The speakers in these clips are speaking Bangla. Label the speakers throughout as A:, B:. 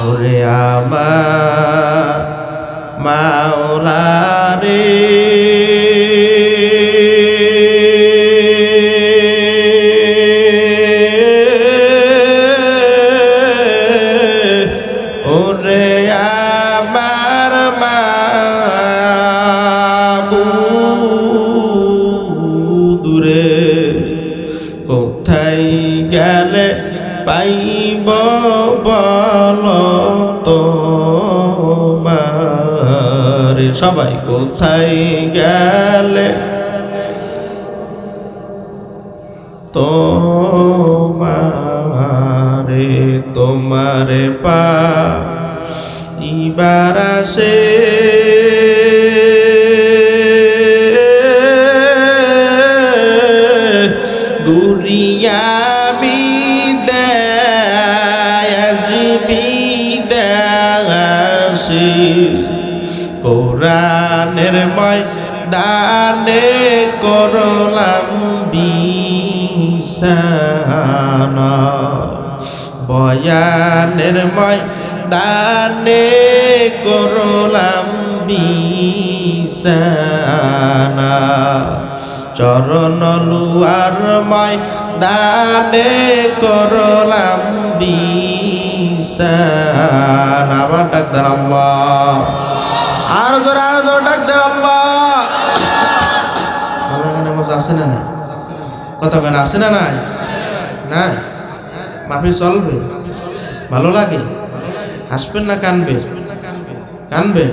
A: ওরে আমার মাওলা রে ওরে আমার মাবুদ রে কোথায় গেলে পাইব বল তোমার সবাই কোথায় গেলে তোমারে তোমারে পাইবার আসে গুরিয়া কোরআনের ময়দানে করলাম বিছানা বয়ানের ময়দানে করলাম বিছানা চরণ লুয়ার ময়দানে করলাম বিছানা আবার ডাক দেন আল্লাহ আরো জোর ডাক দেন আল্লাহ আমার এখানে মজা আছে না নাই কথা কেন আছে না নাই নাই মাফি চলবে ভালো লাগে হাসবেন না কানবেন কানবেন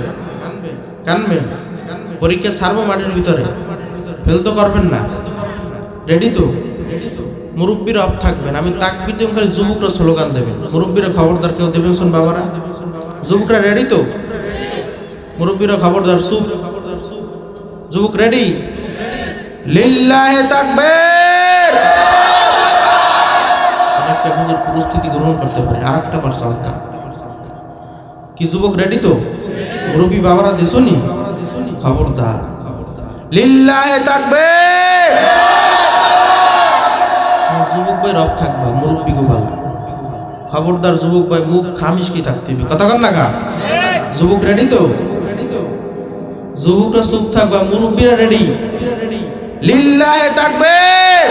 A: কানবেন পরীক্ষা ছাড়বো মাটির ভিতরে ফেল তো করবেন না রেডি তো মুরব্বীরা অফ থাকবেন আমি তাকবীর দিয়ে খালি যুবকরা স্লোগান দেবেন মুরব্বীরা খবরদার কেউ দেবেন শোন বাবারা যুবকরা রেডি তো মুরব্বীরা খবরদার চুপ যুবক রেডি লিল্লাহে তাকবীর অনেকটা হুজুর পরিস্থিতি গ্রহণ করতে পারেন আরেকটা বার চান্স দাও কি যুবক রেডি তো মুরব্বী বাবারা দেশনি খবরদার লিল্লাহে তাকবীর যুবক ভাই রব থাকবা মুরব্বী গো ভালো খবরদার যুবক ভাই মুখ খামিস কি থাকতে হবে কথা কন না কা যুবক রেডি তো যুবকরা চুপ থাকবা মুরব্বীরা রেডি লিল্লাহে তাকবীর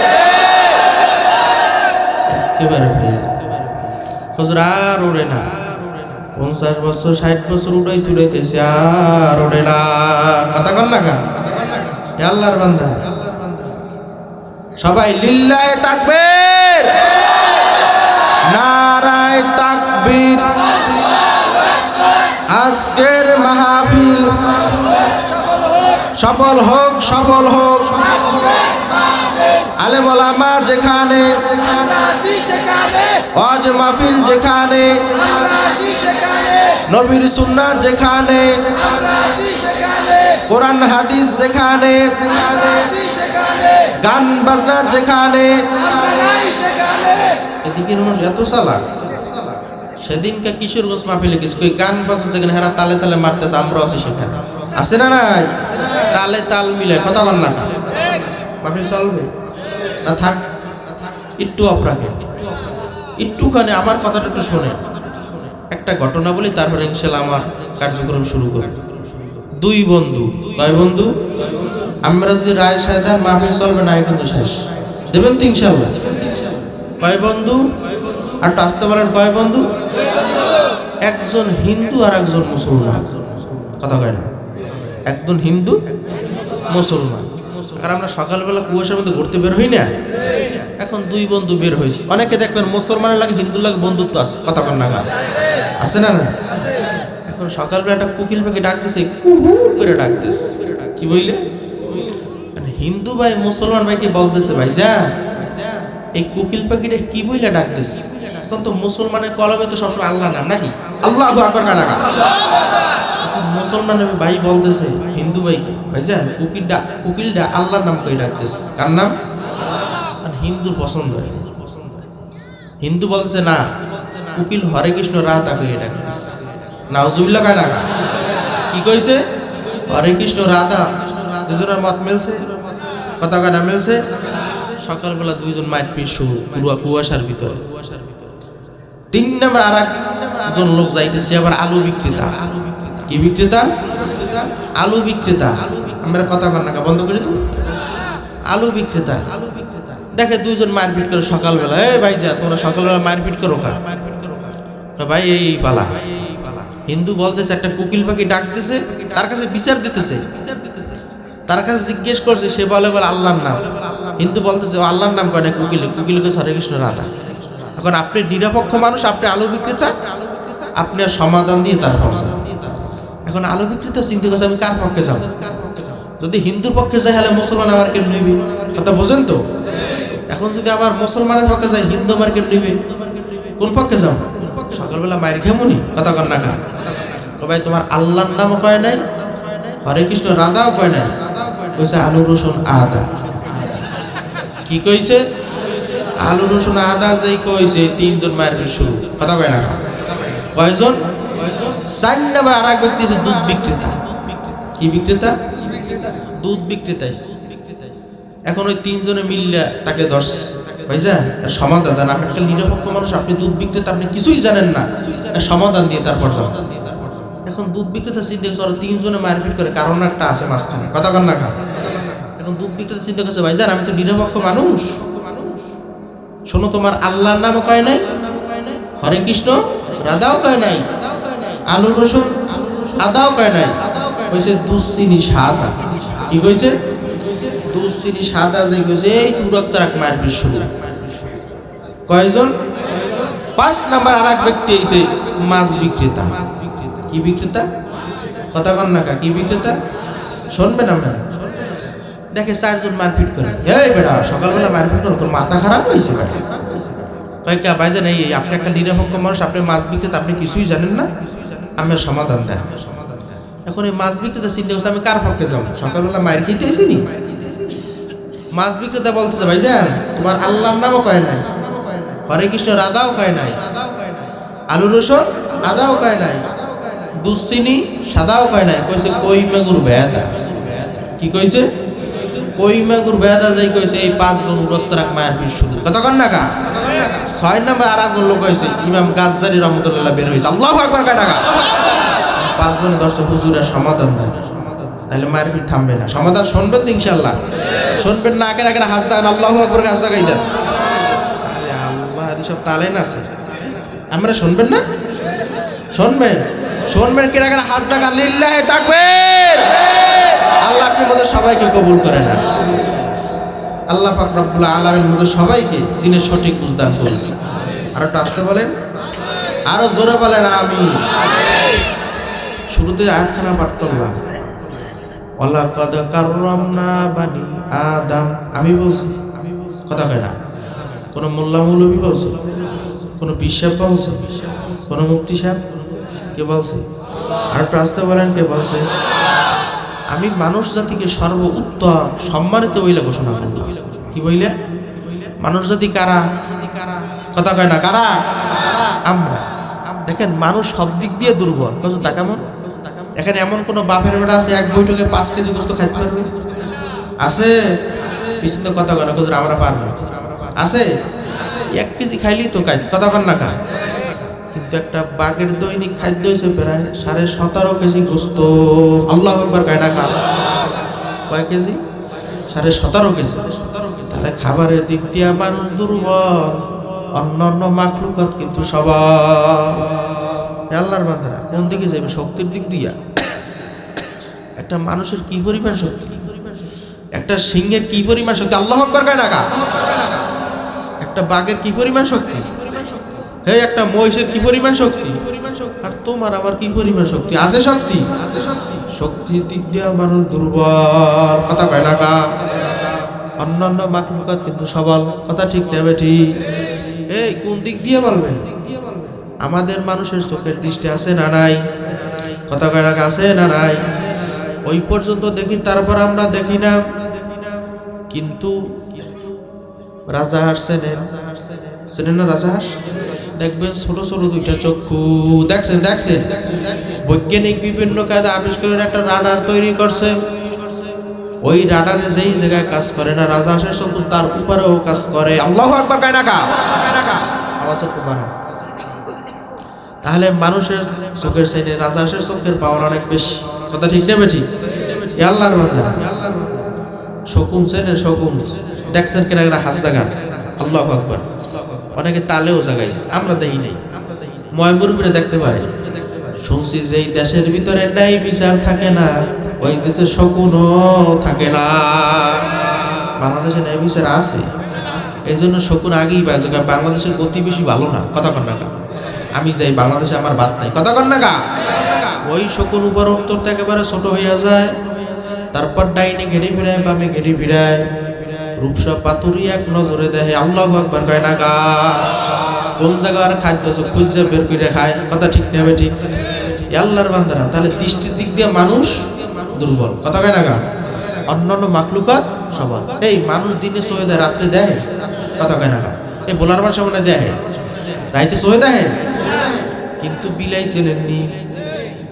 A: একেবারে হুজুর আর ওড়ে না 50 বছর 60 বছর উড়াইতেছে আর ওড়ে না কথা কন না কা আল্লাহর বান্দা সবাই লিল্লাহে তাকবীর নারায়ে তাকবীর আজকের মাহফিল সফল হোক আলেম ওলামা যেখানে ওয়াজ মাহফিল যেখানে নবীর সুন্নাত যেখানে কোরআন হাদিস যেখানে গান বাজনা যেখানে এদিকে মানুষ এত চালাক সেদিনকে কিশোরগঞ্জ মাহফিলে গেছে কই গান বাজনা যেখানে হেরা তালে তালে মারতেছে আমরাও আছি সেখানে আছে না নাই তালে তাল মিলে কথা বল না মাহফিল চলবে না থাক একটু অফ রাখেন একটুখানি আমার কথাটা একটু শোনে একটা ঘটনা বলি তারপরে ইনশাআল্লাহ আমার কার্যক্রম শুরু করব দুই বন্ধু কয় বন্ধু আমরা যদি রায় সায়দার মাহফিল চলবে না কিন্তু শেষ দেবেন তো ইনশাআল্লাহ কয় বন্ধু আর আসতে বলেন কয় বন্ধু একজন হিন্দু আর একজন মুসলমান কথা কয় না একজন হিন্দু মুসলমান আর আমরা সকালবেলা কুয়াশার মধ্যে ঘুরতে বের হই না এখন দুই বন্ধু বের হয়েছে অনেকে দেখবেন মুসলমানের লাগে হিন্দুর লাগে বন্ধুত্ব আছে কথা কন না আছে না না এখন সকালবেলা একটা কোকিল পাখি ডাকতেছে কুহু করে ডাকতেছে কি বইলে হিন্দু ভাই মুসলমান ভাইকে বলতেছে ভাই যা এই কোকিল পাখিটা কি বইলে ডাকতেছে এখন তো মুসলমানের কলমে তো সবসময় আল্লাহ নাম নাকি আল্লাহু আকবার কানা মুসলমান ভাই বলতেছে হিন্দু ভাইকে ভাইজান কোকিলটা আল্লাহর নাম কই ডাকতেছে কার নাম হিন্দু পছন্দ হিন্দু বলতেছে না কোকিল হরে কৃষ্ণ রাধা কই ডাকতেছে নাউজুবিল্লাহ কয় না কি কইছে হরে কৃষ্ণ রাধা দুজনের মত মিলছে কথা কানা মিলছে সকালবেলা দুইজন মাইট পিছু পুরো কুয়াশার ভিতরে তিন নম্বর আর একজন লোক যাইতেছে আবার আলু বিক্রেতা। কি বিক্রেতা? আলু বিক্রেতা। আমরা কথা বল না, বন্ধ করে তো। আলু বিক্রেতা দেখে দুইজন মারপিট করে সকালবেলা। এই ভাই যা, তোমরা সকালবেলা মারপিট করো কা? ভাই এই পালা। হিন্দু বলতেছে একটা কোকিল পাখি ডাকতেছে, তার কাছে বিচার দিতেছে। তার কাছে জিজ্ঞেস করছে, সে বলে আল্লাহর নাম। হিন্দু বলতেছে আল্লাহর নাম কয় না, কোকিলকে হরে কৃষ্ণ রাধা। এখন আপনি নিরপেক্ষ মানুষ, আপনি আলু বিক্রেতা, আপনি আর সমাধান দিয়ে তারপর। এখন আলু বিক্রেতা চিন্তা করছে আমি কার পক্ষে যাব? যদি হিন্দুর পক্ষে যাই হলে মুসলমান আমার কেন নিবি? কথা বোঝেন তো? এখন যদি আবার মুসলমানের পক্ষে যাই, হিন্দু আমার কেন নিবে? কোন পক্ষে যাও? সকালবেলা মায়ের খেমুনি কথা কর না খা। ভাই তোমার আল্লাহর নামও কয় নাই, হরে কৃষ্ণ রাধাও কয় নাই, কইছে আলু রসুন আদা। কি কইছে? আলু রসুন আদা যেই কইছে, তিনজন মায়ের শুরু। কথা কয় না কয়জন? 4 নম্বর আর এক ব্যক্তি আছে দুধ বিক্রেতা। কি বিক্রেতা? দুধ বিক্রেতা। এখন ওই তিনজনে মিললে তাকে ধরছে। ভাইজা সমাধান দেন, আপনি একটা নিরপেক্ষ মানুষ, আপনি দুধ বিক্রেতা, আপনি কিছুই জানেন না, সমাধান দিয়ে তারপর যাও। এখন দুধ বিক্রেতা চিন্তা করছে ওরা তিনজনে মারপিট করে, কারণ একটা আছে মাঝখানে। কথা কর না খা। এখন দুধ বিক্রেতা চিন্তা করছে ভাইজান আমি তো নিরপেক্ষ মানুষ, শোনো তোমার আল্লাহর নামও কয় নাই, হরে কৃষ্ণ রাধাও কয় নাই, আলু রসুন আদাও কয় নাই, কইছে দুধ চিনি সাদা। কি কইছে? দুধ চিনি সাদা যে কইছে, এই তুরক তারাক মারপিট শুরু। কয়জন? 5 নম্বর আর এক ব্যক্তি আইছে মাছ বিক্রেতা। কি বিক্রেতা? কথা কন না কা। কি বিক্রেতা? শুনবেন আপনারা। দেখে 4 জন মারপিট করে। এই বেটা সকালবেলা মারপিট করো, তোর মাথা খারাপ হয়েছে বেটা? কয় কা ভাইজান এই আপনি একটা নিরপেক্ষ মানুষ, আপনি মাছ বিক্রেতা, আপনি কিছুই জানেন না, আমার সমাধান দেন। এখন এই মাছ বিক্রেতা চিন্তা করছে আমি কার পক্ষে যাবো? সকালবেলা মায়ের খেতে আসিনি। মাছ বিক্রেতা বলতেছে ভাইজান তোমার আল্লাহর নামও কয় নাই, হরে কৃষ্ণ রাধাও কয় নাই, আলু রসুন আদাও কয় নাই, দুধ চিনি সাদাও কয় নাই, কইছে কই মাগুর বেদা। কি কইছে? কই মাগুর বেদা যাই কইছে। এই 5 জন রক্তরাক মায়ের পিঠ শুরু। কথা কন না কা। 6 নম্বর আর একজন লোক কইছে ইমাম গাজ্জালি রহমাতুল্লাহ বের হইছে। আল্লাহু আকবার কয় টাকা। 5 জন দর্শক হুজুরের সমাধান দেন, তাহলে মায়ের পিঠ থামবে না। সমাধান শুনবেন তো ইনশাআল্লাহ? শুনবেন না? আগে আগে হাত জাগান, আল্লাহু আকবার হাত জাগাই দেন। আল্লাহ এই সব তালেন আছে, আমরা শুনবেন না? শুনবেন শুনবেন কে আগে হাত জাগান, লিল্লাহি তাকবীর। আল্লাহ আপনি মধ্যে সবাইকে কবুল করে না। আল্লাহ পাক রব্বুল আলামিন মধ্যে সবাইকে দিনের সঠিক বুঝদান করুন। আর একটু আসতে বলেন, আরো জোরে বলেন আমিন। শুরুতে আয়াতখানা পাঠ করলাম, ওয়ালাকাদ কাররামনা বানি আদম। আমি বলছি, কথা কয় না। কোন মোল্লা মৌলবী বলছে? কোন পীর সাহেব বলছে? কোন মুফতি সাহেব? কে বলছে? আর একটু আসতে বলেন কে বলছে? আমি মানুষ জাতিকে সর্বোত্তম সম্মানিত বইলে ঘোষণা করব। কি বইলে? মানুষ জাতি কারা? কথা কয় না কারা? আমরা। দেখেন মানুষ সব দিক দিয়ে দুর্বল। কত তাকামন এখানে এমন কোন বাপের বেটা আছে এক বৈঠকে 5 কেজি গোস্ত খাইতে পারবে? আছে? পিছনে কথা কয় না হুজুর আমরা পারবো। আছে? 1 কেজি খাইলেই তো খাই। কথা কন না কা। কিন্তু একটা বাঘের দৈনিক খাদ্য হয়েছে প্রায় 17.5 কেজি গোস্ত। আল্লাহু আকবার কয় না কা। কয় কেজি? 17.5 কেজি। তাহলে খাবারের দিক দিয়ে মানুষ দুর্বল, অন্যান্য মাখলুকাত কিন্তু সবাই। আল্লাহর বান্দারা কোন দিকে যাবে? শক্তির দিক দিয়া। একটা মানুষের কি পরিমাণ শক্তি, একটা সিংহের কি পরিমাণ শক্তি। আল্লাহু আকবার কয় না কা। একটা বাঘের কি পরিমাণ শক্তি, এই একটা মহিষের কি পরিমাণ শক্তি, আর তোমার আবার কি পরিমাণ শক্তি আছে? শক্তি শক্তির দিক দিয়ে মানুষ দুর্বল। কথা কয় না কা। অন্যান্য মাখলুকাত কিন্তু সবল। কথা ঠিক নেবে ঠিক। এই কোন দিক দিয়ে বলবেন? আমাদের মানুষের চোখের দৃষ্টি আছে না নাই? কথা কয় না কা। আছে না নাই? ওই পর্যন্ত দেখি, তারপর আমরা দেখি না। কিন্তু রাজাহাঁস চেনেন না? রাজাহাঁস দেখবেন ছোট ছোট 2টা চক্ষু। দেখছেন? বৈজ্ঞানিক বিভিন্ন কায়দা আবিষ্কারের একটা রাডার তৈরি করছে। ওই রাডারে যেই জায়গায় কাজ করে না রাজাহাঁসের চক্ষু, তার উপরেও কাজ করে। আল্লাহু আকবার কয় না কা। আওয়াজ একটু বাড়ান। তাহলে মানুষের চোখের চাইতে রাজাসের চোখের পাওয়ার অনেক বেশি। কথা ঠিক নেবে ঠিক? আল্লাহর বান্দারা শকুন চেনে? শকুন দেখছেন কিনা? একটা হাসা গান, আল্লাহু আকবার। অনেকে তালেও জাগাইছে, আমরা দেখি নাই, ময়মুরপুরে দেখতে পারে। শুনছি যে এই দেশের ভিতরে ন্যায় বিচার থাকে না, ওই দেশে শকুনও থাকে না। বাংলাদেশে ন্যায় বিচার আছে, এই জন্য শকুন আগেই বাজে। বাংলাদেশের গতি বেশি ভালো না। কথা কন না কা? আমি যাই বাংলাদেশে, আমার বাদ নাই। কথা কন না কা? ওই শকুন উপর উত্তরটা একেবারে ছোট হইয়া যায়, তারপর ডাইনে ঘেড়ে ফিরায়, বামে ঘেড়ে ফিরায়, রূপসা পাতুরি এক নজরে দেখে, আল্লাহু আকবার কয় না কা? কোন জায়গার খাদ্য খুঁজে বের করে খায়। কথা ঠিক নেবে ঠিক? আল্লাহর বান্দারা তাহলে দৃষ্টির দিক দিয়ে মানুষ দুর্বল। কথা কয় না কা? অন্যান্য মাখলুকাত সবার। এই মানুষ দিনে সোয়ে দেয়, রাত্রে দেয়। কথা কয় না কা? এই বোলার মার সামনে দেয়, রাইতে সোয়ে দেয়। কিন্তু বিলাই চেনেননি,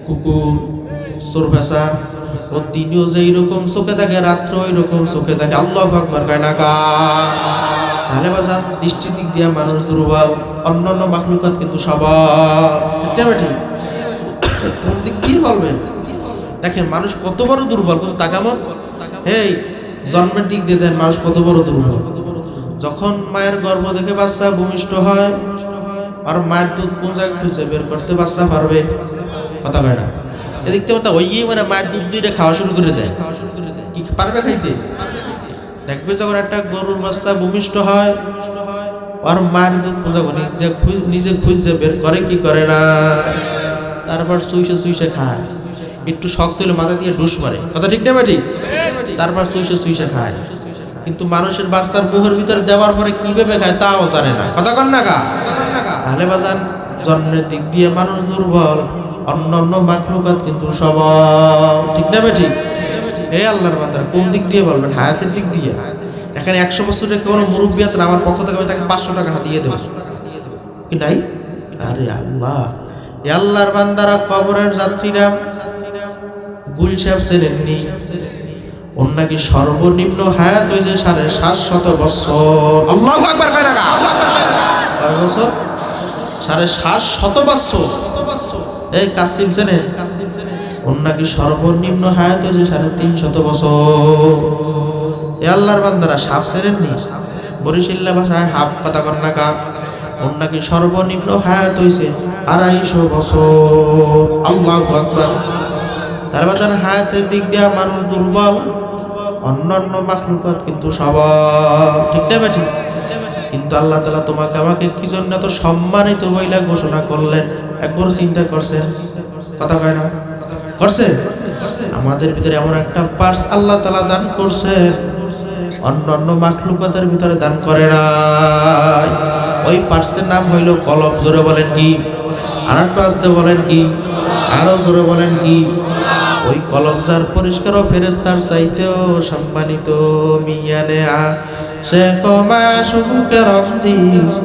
A: কুকুর সরফেসা, ও দিনেও যে এইরকম চোখে দেখে, রাত্র ওই রকম চোখে দেখে। আল্লাহু আকবার কয় না কা? তাহলে বাজার দৃষ্টির দিক দিয়ে মানুষ দুর্বল, অন্যান্য মাখলুকাত কিন্তু সবার। ঠিক? কোন দিক দিয়ে বলবেন? দেখেন মানুষ কত বড় দুর্বল, কত তাকামত। এই জন্মের দিক দিয়ে দেন মানুষ কত বড় দুর্বল। যখন মায়ের গর্ভ থেকে বাচ্চা ভূমিষ্ঠ হয়, আর মায়ের দুধ কোন জায়গায় খুঁজে বের করতে বাচ্চা পারবে? কথা কয় না? এদিক থেকে ওই মানে মায়ের দুধ দিয়ে খাওয়া শুরু করে দেয়। কি পারবে খাইতে? দেখবে যখন একটা গরুর বাচ্চা ভূমিষ্ঠ হয়, আর মায়ের দুধ নিজে খুঁজে বের করে কি করে না, তারপর সুইসে সুইসে খায়। একটু শক্ত হলে মাথা দিয়ে ডুস মারে। কথা ঠিক নেবে ঠিক? তারপর সুইসে সুইসে খায়। কিন্তু মানুষের বাচ্চার মুখের ভিতরে দেওয়ার পরে কিভাবে খায় তাও জানে না। কথা কন না কা? তাহলে বাজান জন্মের দিক দিয়ে মানুষ দুর্বল, অন্যান্য মাখলুকাত কিন্তু সবার। ঠিক নেবে ঠিক? এই আল্লাহর বান্দারা কোন দিক দিয়ে বলবেন? হায়াতের দিক দিয়ে। এখানে 100 বছরের কোনো মুরব্বী আছেন, আমার পক্ষ থেকে আমি তাকে 500 টাকা হাতিয়ে দেবো কি নাই? আরে আল্লাহ! এই আল্লাহর বান্দারা, কবরের যাত্রীরা, গুলশাব চেনেননি? ওর নাকি সর্বনিম্ন হায়াত হয়েছে 750 বছর। আল্লাহু আকবার কয় না কা? কয় বছর? 750 বছর। এই কাসিম চেনে? ওর নাকি সর্বনিম্ন হায়াত হয়েছে 350 বছর। এ আল্লাহর বান্দারা সাপ চেনেননি? বরিশাল্লা ভাষায় হাফ। কথা কন না কা? ওর নাকি সর্বনিম্ন হায়াত হয়েছে 250 বছর। আল্লাহু আকবার! তার বাজার হায়াতের দিক দিয়ে মানুষ দুর্বল, অন্যান্য মাখলুকাত কিন্তু সবার। ঠিক না ঠিক? কিন্তু আল্লাহ তাআলা তোমাকে আমাকে কি জন্য এত সম্মানিত বইলা ঘোষণা করলেন, একবার চিন্তা করছেন? কথা কয় না? করছেন? আমাদের ভিতরে এমন একটা পার্স আল্লাহ তাআলা দান করছেন, অন্যান্য মাখলুকাতের ভিতরে দান করে না। ওই পার্সের নাম হইল কলব। জোরে বলেন কি? আর একটু আসতে বলেন কি? আরো জোরে বলেন কি? ওই কলব যার পরিষ্কার ও ফেরেশতার চাইতেও সম্মানিত। মিয়ানে সে কমা সুমুকে রফদিস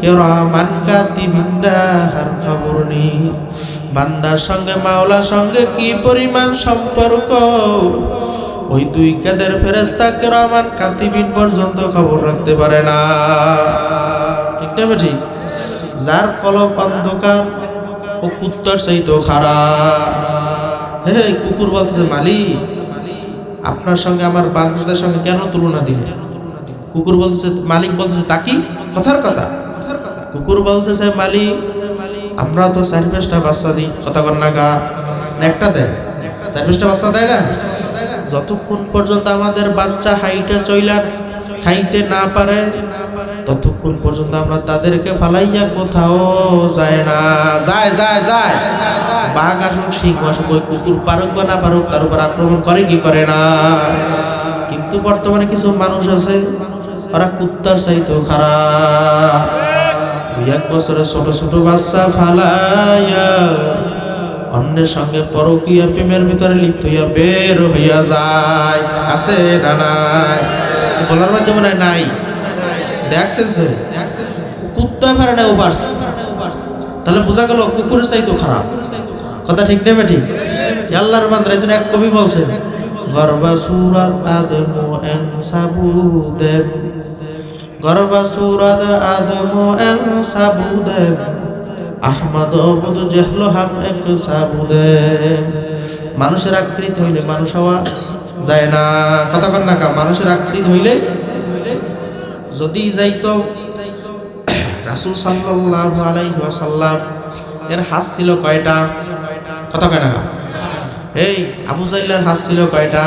A: কিরামান কাতিবিনা হার খবর নিস। বান্দার সঙ্গে মাওলার সঙ্গে কি পরিমাণ সম্পর্ক, ওই দুই কাদের ফেরেশতা কিরামান কাতিবিন পর্যন্ত খবর রাখতে পারে না। ঠিক না ঠিক? যার কলব অন্ধকার, ও কুত্তার চাইতেও খারাপ। হে কুকুর বলতেছে, মালিক আপনার সঙ্গে আমার বান্দাদের সঙ্গে কেন তুলনা দিলেন? কুকুর বলতেছে, মালিক বলতেছে তাকি কথার কথা। কুকুর বলতেছে, মালিক আমরা তো 4-5টা বাচ্চা দিই। কথা কন না গা? একটা দেয়, 4-5টা বাচ্চা দেয় না? যতক্ষণ পর্যন্ত আমাদের বাচ্চা হাইটা চইলা খাইতে না পারে, ততক্ষণ পর্যন্ত আমরা তাদেরকে ফালাইয়া কোথাও যায় না। যায় যায় যায় বাঘ আসুক, সিংহ আসুক, ওই কুকুর পারুক বা না পারুক, তার উপর আক্রমণ করে কি করে না? কিন্তু বর্তমানে কিছু মানুষ আছে, ওরা কুত্তার চাইতেও খারাপ। 2-1 বছরের ছোট ছোট বাচ্চা ফালাইয়া অন্যের সঙ্গে পরকীয়া প্রেমের ভিতরে লিপ্ত হইয়া বের হইয়া যায়। আছে না নাই? বলার মাধ্যমে নাই। দেখছেন সে কুত্তা পারে না ওভার্স। তাহলে বোঝা গেল কুকুরের চাইতো খারাপ। কথা ঠিক নেবে ঠিক? আল্লাহর বান্দার একজন এক কবি বলছেন, গর্বা সুরাত আদমু আহমদ বুধ জেহলো হাম এক সাবুদে। মানুষের আকৃতি হইলে মানুষ হওয়া যায় না। কথা কন না কা, মানুষের আকৃতি হইলে যদি যাইতো রাসূল সাল্লাল্লাহু আলাইহি ওয়াসাল্লাম এর হাত ছিল কয়টা? কথা কয় না কা? এই আবু জাহলের হাত ছিল কয়টা?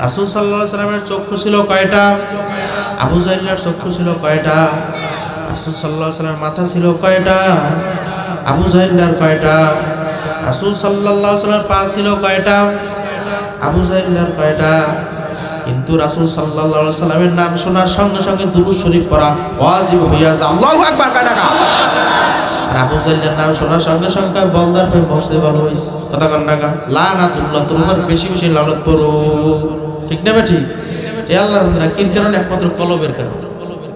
A: রাসূল সাল্লাল্লাহু আলাইহি ওয়াসাল্লামের চক্ষু ছিল কয়টা? আবু জাহলের চক্ষু ছিল কয়টা? রাসূল সাল্লাল্লাহু আলাইহি ওয়াসাল্লামের মাথা ছিল কয়টা? আবু জাহলের কয়টা? রাসূল সাল্লাল্লাহু আলাইহি ওয়াসাল্লামের পা ছিল কয়টা? আবু জাহলের কয়টা? কিন্তু রাসূল সাল্লাল্লাহু আলাইহি ওয়াসাল্লামের নাম শোনার সঙ্গে সঙ্গে দুরূদ শরীফ পড়া ওয়াজিব হইয়া যায়। আল্লাহু আকবার কয় টাকা। আর আবু জাহলের নাম শোনার সঙ্গে সঙ্গে বন্দার প্রেম বসতে ভালো হইস। কথা কন না কা, লানাতুল্লাহ, তোর উপর বেশি বেশি লানত পড়ো। ঠিক না বে ঠিক? এ আল্লাহর বান্দারা কির কারণে? একমাত্র কলবের কারণে।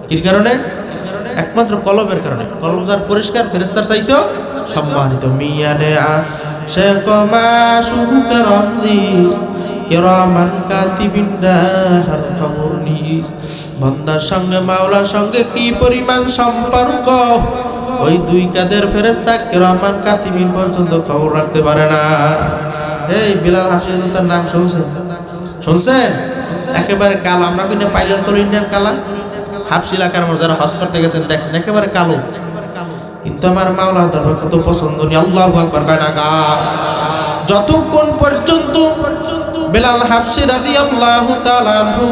A: কির কারণে? একমাত্র কলবের কারণে। কলব যার পরিষ্কার, ফেরেশতার চাইতেও সম্মানিত। মিয়ানে আশিক মাসুকের রফদিস কিরামান কাতিবিনা হার খবর নিস। বান্দার সঙ্গে মাওলার সঙ্গে কি পরিমাণ সম্পর্ক, ওই দুই কাদের ফেরেশতা কিরামান কাতিবিন পর্যন্ত খবর রাখতে পারে না। এই বিলাল হাফসি তার নাম শুনছেন? শুনছেন? একেবারে কালো। আমরা কিন্তু পাইলাম তোর ইন্ডিয়ান কালা হাফসি এলাকার যারা হজ করতে গেছেন দেখছেন একেবারে কালো, কিন্তু আমার মাওলার দরবার কত পছন্দনীয়। আল্লাহু আকবার কয় না কা। যতক্ষণ পর্যন্ত বেলাল হাফসি রাদিয়াল্লাহু তাআলা আনহু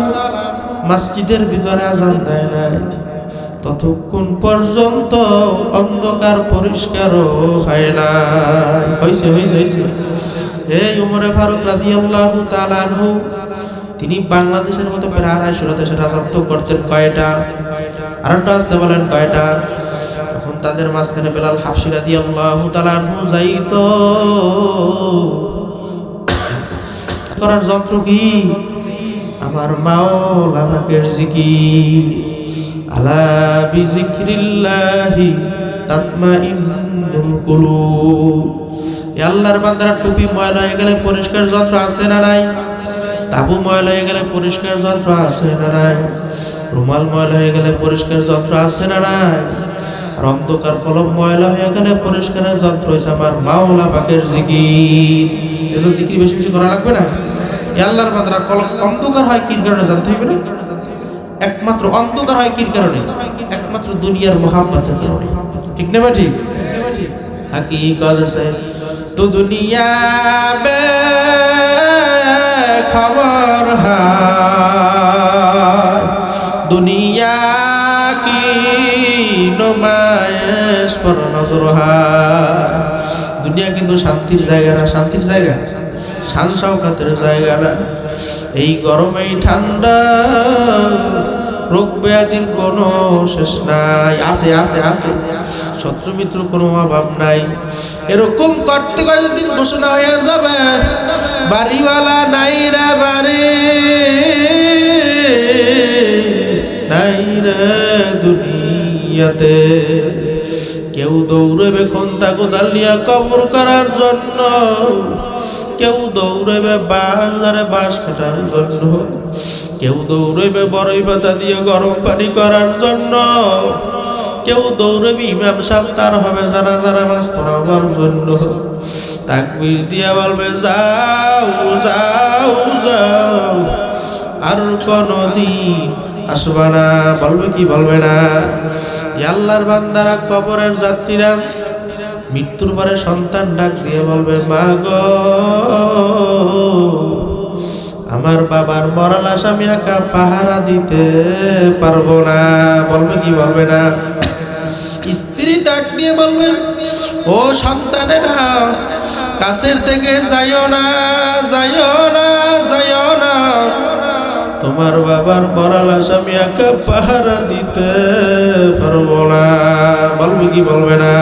A: মসজিদের ভিতরে আযান দেয় না, ততক্ষণ পর্যন্ত অন্ধকার পরিষ্কার হয় না। হইছে হইছে হইছে। এই ওমর ফারুক রাদিয়াল্লাহু তাআলা আনহু তিনি বাংলাদেশের মতো প্রায় 250 দেশে রাজত্ব করতেন। কয়টা? আরেকটা আসতে বলেন কয়টা? এখন তাদের মাঝখানে বেলাল হাফসি রাদিয়াল্লাহু তাআলা আনহু যাইতো করার যন্ত্র কি? আমার মাওলা পাকের জিকির। আলা বিজিক্রিল্লাহি তাতমাইন্নুল কুলুব। আল্লাহর বান্দারা টুপি ময়লা হয়ে গেলে পরিষ্কার যন্ত্র আছে না নাই? তাবু ময়লা হয়ে গেলে পরিষ্কার যন্ত্র আছে না নাই? রুমাল ময়লা হয়ে গেলে পরিষ্কার যন্ত্র আছে না নাই? আর অন্ধকার কলম ময়লা হয়ে গেলে পরিষ্কারের যন্ত্র হয়েছে আমার মাওলা পাকের জিকির। এগুলো জিকির বেশি বেশি করা লাগবে না? আল্লাহর বান্দারা কলম অন্ধকার হয় কির কারণে জানতে হবে না? একমাত্র অন্ধকার হয় কির কারণে? একমাত্র দুনিয়ার মোহাব্বতের কারণে। ঠিক না ঠিক? হাকিকত সে তো দুনিয়া বে খবর হায়, দুনিয়া কি নুমায়েশ পর নজর হায়। দুনিয়া কিন্তু শান্তির জায়গা না। শান্তির জায়গা, শান শওকতের জায়গা না। এই গরমে ঠান্ডা রোগ ব্যাধির কোনো শেষ নাই। আছে আছে আছে, শত্রু মিত্র কোনো অভাব নাই। এরকম করতে করতে দিন ঘোষণা হয়ে যাবে বাড়িওয়ালা নাই রে বাড়ি, নাই রে দুনিয়াতে। কেউ দৌড়বে খন্তা কোদাল নিয়ে কবর করার জন্য, কেউ দৌড়বে বাজারে বাঁশ কাটার জন্য, কেউ দৌড়বে বড়ই পাতা দিয়ে গরম পানি করার জন্য, কেউ দৌড়বে ইমাম সাহেব তার হবে জানাজা নামাজ পড়াবার জন্য। তাকবীর দিয়া বলবে যাও যাও যাও, আর কোনদিন আসবা না। বলবে কি বলবে না? আল্লাহর বান্দারা কবরের যাত্রীরা মৃত্যুর পরে সন্তান ডাক দিয়ে বলবে মা গো, আমার বাবার মরা লাশ আমি একা পাহারা দিতে পারবো না। বলবে কি বলবে না? স্ত্রী ডাক দিয়ে বলবে ও সন্তানেরা, কাছের থেকে যাইও না যাইও না যাইও না, তোমার বাবার মরা লাশ আমি একা পাহারা দিতে পারবো না। বলবে কি বলবে না?